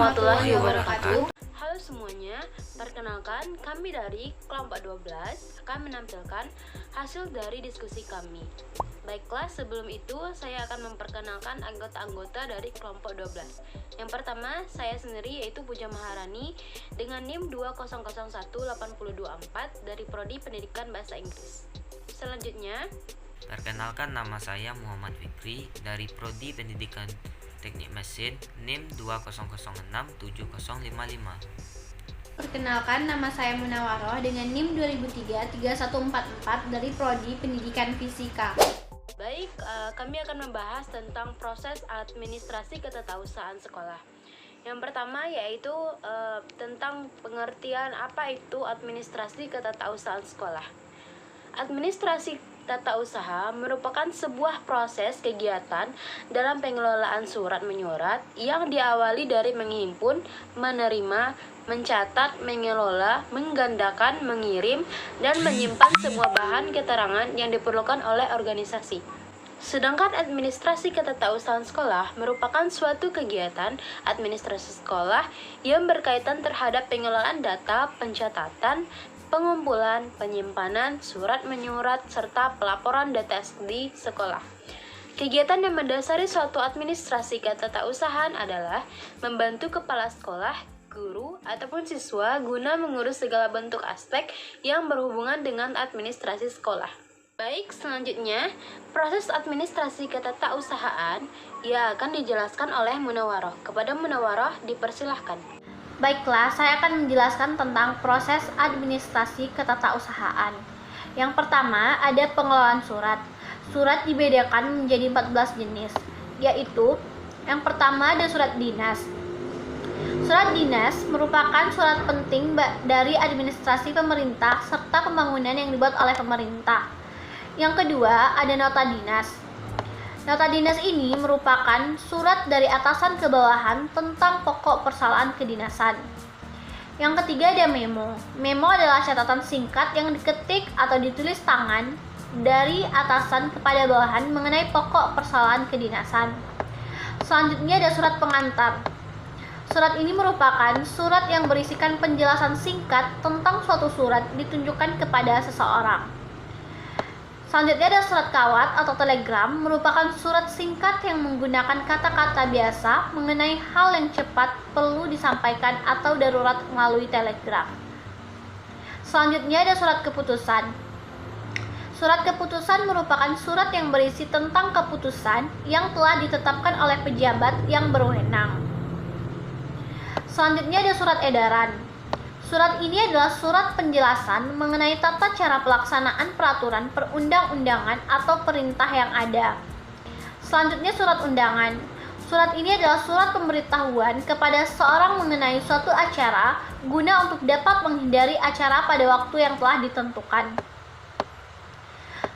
warahmatullahi wabarakatuh. Halo semuanya, perkenalkan kami dari kelompok 12 akan menampilkan hasil dari diskusi kami. Baiklah, sebelum itu saya akan memperkenalkan anggota-anggota dari kelompok 12. Yang pertama, saya sendiri yaitu Puja Maharani dengan NIM 2001824 dari Prodi Pendidikan Bahasa Inggris. Selanjutnya, Perkenalkan, nama saya Muhammad Fikri dari Prodi Pendidikan Teknik Mesin NIM 200670055. Perkenalkan, nama saya Munawaroh dengan NIM 2003-3144 dari Prodi Pendidikan Fisika. baik, kami akan membahas tentang proses administrasi ketetausahaan sekolah. Yang pertama yaitu tentang pengertian apa itu administrasi ketetausahaan sekolah. Administrasi tata usaha merupakan sebuah proses kegiatan dalam pengelolaan surat menyurat yang diawali dari menghimpun, menerima, mencatat, mengelola, menggandakan, mengirim, dan menyimpan semua bahan keterangan yang diperlukan oleh organisasi. Sedangkan administrasi ketetausahaan sekolah merupakan suatu kegiatan administrasi sekolah yang berkaitan terhadap pengelolaan data, pencatatan, pengumpulan, penyimpanan, surat menyurat, serta pelaporan data di sekolah. Kegiatan yang mendasari suatu administrasi ketetausahaan adalah membantu kepala sekolah, guru, ataupun siswa guna mengurus segala bentuk aspek yang berhubungan dengan administrasi sekolah. Baik, selanjutnya, proses administrasi ketetausahaan akan dijelaskan oleh Munawaroh. Kepada Munawaroh, dipersilahkan. Baiklah, saya akan menjelaskan tentang proses administrasi ketetausahaan. Yang pertama, ada pengelolaan surat. Surat dibedakan menjadi 14 jenis, yaitu yang pertama ada surat dinas. Surat dinas merupakan surat penting dari administrasi pemerintah serta pembangunan yang dibuat oleh pemerintah. Yang kedua, ada nota dinas. Nota dinas ini merupakan surat dari atasan ke bawahan tentang pokok persoalan kedinasan. Yang ketiga ada memo. Memo adalah catatan singkat yang diketik atau ditulis tangan dari atasan kepada bawahan mengenai pokok persoalan kedinasan. Selanjutnya ada surat pengantar. Surat ini merupakan surat yang berisikan penjelasan singkat tentang suatu surat ditunjukkan kepada seseorang. Selanjutnya ada surat kawat atau telegram, merupakan surat singkat yang menggunakan kata-kata biasa mengenai hal yang cepat perlu disampaikan atau darurat melalui telegraf. Selanjutnya ada surat keputusan. Surat keputusan merupakan surat yang berisi tentang keputusan yang telah ditetapkan oleh pejabat yang berwenang. Selanjutnya ada surat edaran. Surat ini adalah surat penjelasan mengenai tata cara pelaksanaan peraturan perundang-undangan atau perintah yang ada. Selanjutnya surat undangan. Surat ini adalah surat pemberitahuan kepada seseorang mengenai suatu acara guna untuk dapat menghindari acara pada waktu yang telah ditentukan.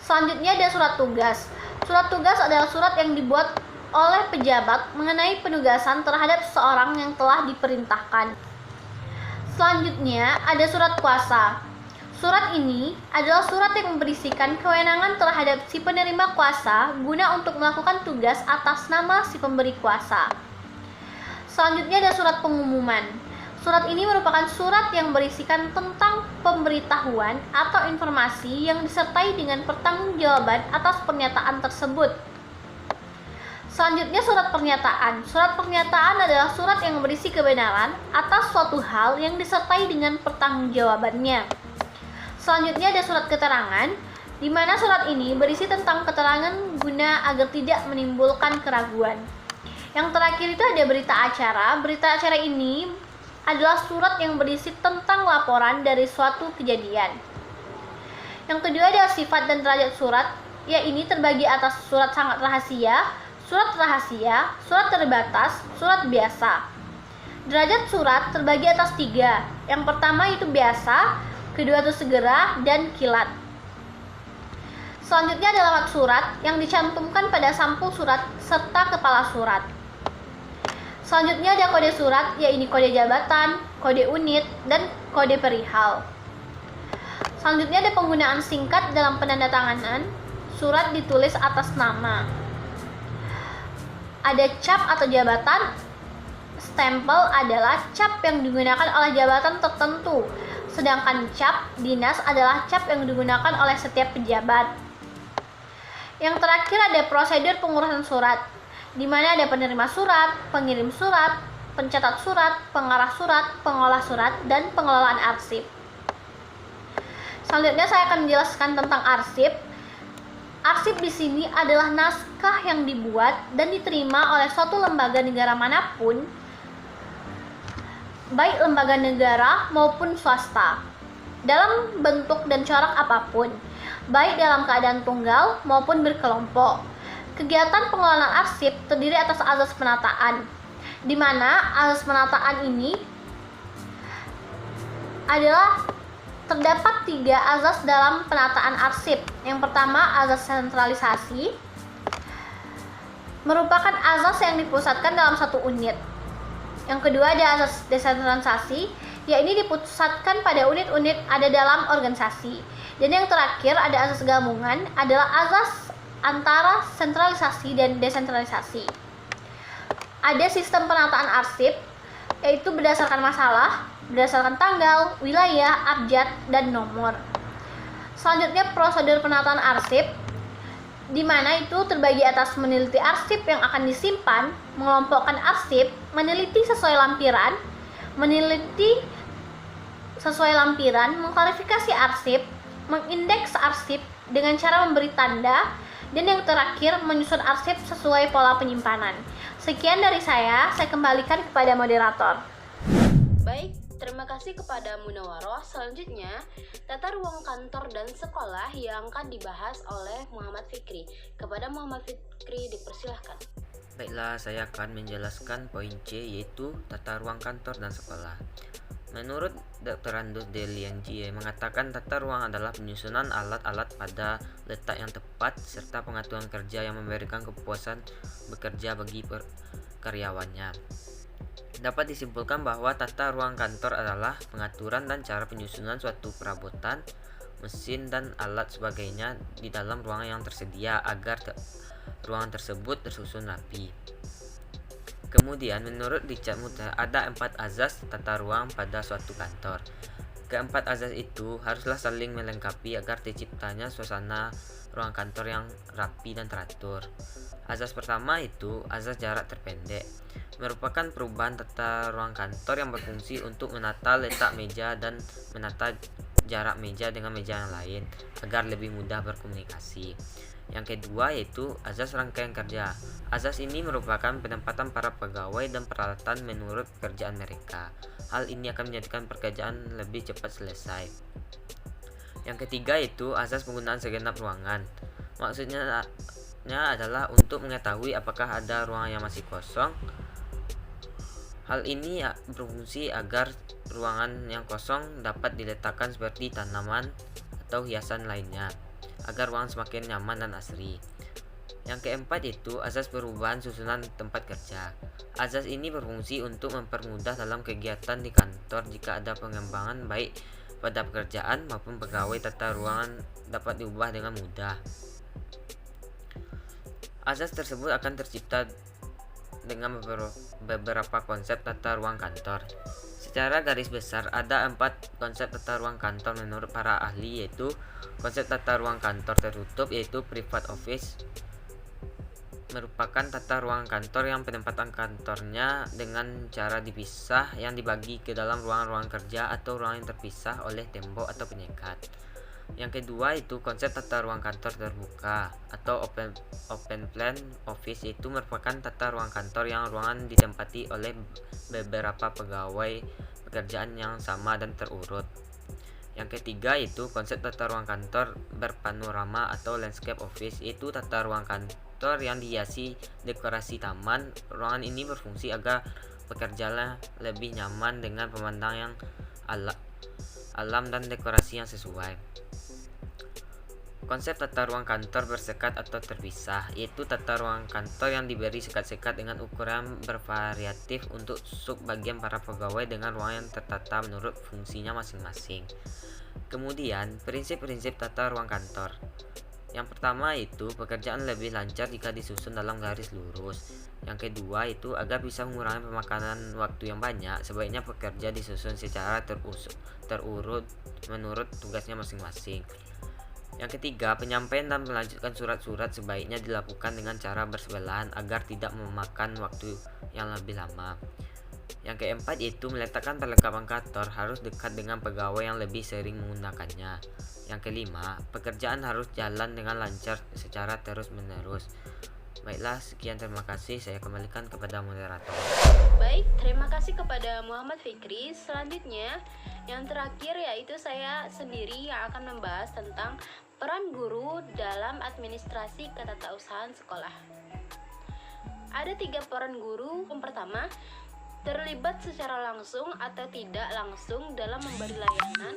Selanjutnya ada surat tugas. Surat tugas adalah surat yang dibuat oleh pejabat mengenai penugasan terhadap seseorang yang telah diperintahkan. Selanjutnya ada surat kuasa. Surat ini adalah surat yang berisikan kewenangan terhadap si penerima kuasa guna untuk melakukan tugas atas nama si pemberi kuasa. Selanjutnya ada surat pengumuman. Surat ini merupakan surat yang berisikan tentang pemberitahuan atau informasi yang disertai dengan pertanggungjawaban atas pernyataan tersebut. Selanjutnya surat pernyataan. Surat pernyataan adalah surat yang berisi kebenaran atas suatu hal yang disertai dengan pertanggungjawabannya. Selanjutnya ada surat keterangan, di mana surat ini berisi tentang keterangan guna agar tidak menimbulkan keraguan. Yang terakhir itu ada berita acara. Berita acara ini adalah surat yang berisi tentang laporan dari suatu kejadian. Yang kedua ada sifat dan derajat surat, yaitu terbagi atas surat sangat rahasia, surat rahasia, surat terbatas, surat biasa. Derajat surat terbagi atas 3. Yang pertama itu biasa, kedua itu segera, dan kilat. Selanjutnya ada alamat surat yang dicantumkan pada sampul surat serta kepala surat. Selanjutnya ada kode surat, yaitu kode jabatan, kode unit, dan kode perihal. Selanjutnya ada penggunaan singkat dalam penandatanganan. Surat ditulis atas nama. Ada cap atau jabatan. Stempel adalah cap yang digunakan oleh jabatan tertentu, sedangkan cap dinas adalah cap yang digunakan oleh setiap pejabat. Yang terakhir ada prosedur pengurusan surat, di mana ada penerima surat, pengirim surat, pencatat surat, pengarah surat, pengolah surat, dan pengelolaan arsip. Selanjutnya saya akan menjelaskan tentang arsip. Arsip di sini adalah naskah yang dibuat dan diterima oleh suatu lembaga negara manapun, baik lembaga negara maupun swasta, dalam bentuk dan corak apapun, baik dalam keadaan tunggal maupun berkelompok. Kegiatan pengelolaan arsip terdiri atas azas penataan, di mana azas penataan ini adalah terdapat 3 azas dalam penataan arsip. Yang pertama, azas sentralisasi, merupakan azas yang dipusatkan dalam satu unit. Yang kedua ada azas desentralisasi, yakni dipusatkan pada unit-unit ada dalam organisasi. Dan yang terakhir ada azas gabungan, adalah azas antara sentralisasi dan desentralisasi. Ada sistem penataan arsip, yaitu berdasarkan masalah, berdasarkan tanggal, wilayah, abjad, dan nomor. Selanjutnya prosedur penataan arsip, di mana itu terbagi atas meneliti arsip yang akan disimpan, mengelompokkan arsip, meneliti sesuai lampiran, mengklarifikasi arsip, mengindeks arsip dengan cara memberi tanda, dan yang terakhir menyusun arsip sesuai pola penyimpanan. Sekian dari saya kembalikan kepada moderator. Baik, terima kasih kepada Munawaroh. Selanjutnya, tata ruang kantor dan sekolah yang akan dibahas oleh Muhammad Fikri. Kepada Muhammad Fikri dipersilahkan. Baiklah, saya akan menjelaskan poin C, yaitu tata ruang kantor dan sekolah. Menurut Dr. Andus Deliangie mengatakan tata ruang adalah penyusunan alat-alat pada letak yang tepat serta pengaturan kerja yang memberikan kepuasan bekerja bagi karyawannya. Dapat disimpulkan bahwa tata ruang kantor adalah pengaturan dan cara penyusunan suatu perabotan, mesin, dan alat sebagainya di dalam ruangan yang tersedia agar ruangan tersebut tersusun rapi. Kemudian menurut Richard Mutter ada 4 azas tata ruang pada suatu kantor. Keempat azas itu haruslah saling melengkapi agar terciptanya suasana ruang kantor yang rapi dan teratur. Azas pertama itu azas jarak terpendek, merupakan perubahan tata ruang kantor yang berfungsi untuk menata letak meja dan menata jarak meja dengan meja yang lain agar lebih mudah berkomunikasi. Yang kedua yaitu azas rangkaian kerja. Azas ini merupakan penempatan para pegawai dan peralatan menurut pekerjaan mereka. Hal ini akan menjadikan pekerjaan lebih cepat selesai. Yang ketiga yaitu azas penggunaan segenap ruangan. Maksudnya adalah untuk mengetahui apakah ada ruangan yang masih kosong. Hal ini berfungsi agar ruangan yang kosong dapat diletakkan seperti tanaman atau hiasan lainnya, agar ruangan semakin nyaman dan asri. Yang keempat itu azas perubahan susunan tempat kerja. Azas ini berfungsi untuk mempermudah dalam kegiatan di kantor jika ada pengembangan baik pada pekerjaan maupun pegawai, tata ruangan dapat diubah dengan mudah. Azas tersebut akan tercipta dengan beberapa konsep tata ruang kantor. Secara garis besar ada 4 konsep tata ruang kantor menurut para ahli, yaitu konsep tata ruang kantor tertutup yaitu private office, merupakan tata ruang kantor yang penempatan kantornya dengan cara dipisah yang dibagi ke dalam ruang-ruang kerja atau ruang yang terpisah oleh tembok atau penyekat. Yang kedua itu konsep tata ruang kantor terbuka atau open plan office, yaitu merupakan tata ruang kantor yang ruangan ditempati oleh beberapa pegawai pekerjaan yang sama dan terurut. Yang ketiga itu konsep tata ruang kantor berpanorama atau landscape office, yaitu tata ruang kantor yang dihiasi dekorasi taman. Ruangan ini berfungsi agar pekerjanya lebih nyaman dengan pemandangan alam dan dekorasi yang sesuai. Konsep tata ruang kantor bersekat atau terpisah, yaitu tata ruang kantor yang diberi sekat-sekat dengan ukuran bervariatif untuk subbagian para pegawai dengan ruangan yang tertata menurut fungsinya masing-masing. Kemudian, prinsip-prinsip tata ruang kantor. Yang pertama itu pekerjaan lebih lancar jika disusun dalam garis lurus. Yang kedua itu agar bisa mengurangi pemakanan waktu yang banyak, sebaiknya pekerja disusun secara terurut menurut tugasnya masing-masing. Yang ketiga, penyampaian dan melanjutkan surat-surat sebaiknya dilakukan dengan cara bersebelahan agar tidak memakan waktu yang lebih lama. Yang keempat itu meletakkan perlengkapan kantor harus dekat dengan pegawai yang lebih sering menggunakannya. Yang kelima, pekerjaan harus jalan dengan lancar secara terus-menerus. Baiklah, sekian, terima kasih. Saya kembalikan kepada moderator. Baik, terima kasih kepada Muhammad Fikri. Selanjutnya, yang terakhir yaitu saya sendiri yang akan membahas tentang peran guru dalam administrasi ketatausahaan sekolah. Ada 3 peran guru. Yang pertama, terlibat secara langsung atau tidak langsung dalam memberi layanan.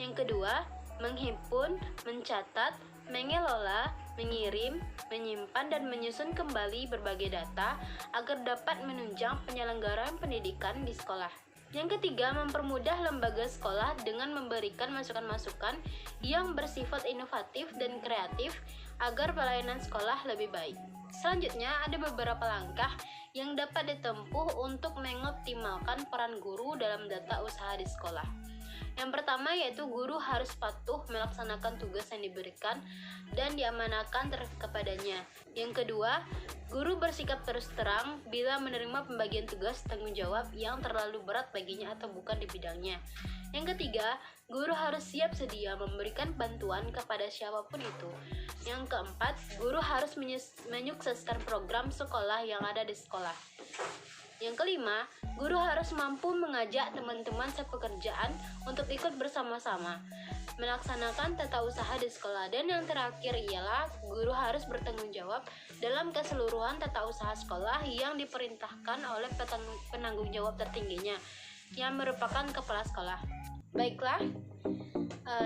Yang kedua, menghimpun, mencatat, mengelola, mengirim, menyimpan, dan menyusun kembali berbagai data agar dapat menunjang penyelenggaraan pendidikan di sekolah. Yang ketiga, mempermudah lembaga sekolah dengan memberikan masukan-masukan yang bersifat inovatif dan kreatif agar pelayanan sekolah lebih baik. Selanjutnya, ada beberapa langkah yang dapat ditempuh untuk mengoptimalkan peran guru dalam data usaha di sekolah. Yang pertama yaitu guru harus patuh melaksanakan tugas yang diberikan dan diamanahkan kepadanya. Yang kedua, guru bersikap terus terang bila menerima pembagian tugas tanggung jawab yang terlalu berat baginya atau bukan di bidangnya. Yang ketiga, guru harus siap sedia memberikan bantuan kepada siapapun itu. Yang keempat, guru harus menyukseskan program sekolah yang ada di sekolah. Yang kelima, guru harus mampu mengajak teman-teman sepekerjaan untuk ikut bersama-sama melaksanakan tata usaha di sekolah. Dan yang terakhir ialah guru harus bertanggung jawab dalam keseluruhan tata usaha sekolah yang diperintahkan oleh penanggung jawab tertingginya, yang merupakan kepala sekolah. Baiklah,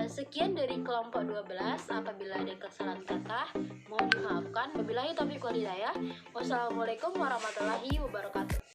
sekian dari kelompok 12. Apabila ada kesalahan kata, mohon dimaafkan. Wabillahi taufiq wal hidayah. Wassalamualaikum warahmatullahi wabarakatuh.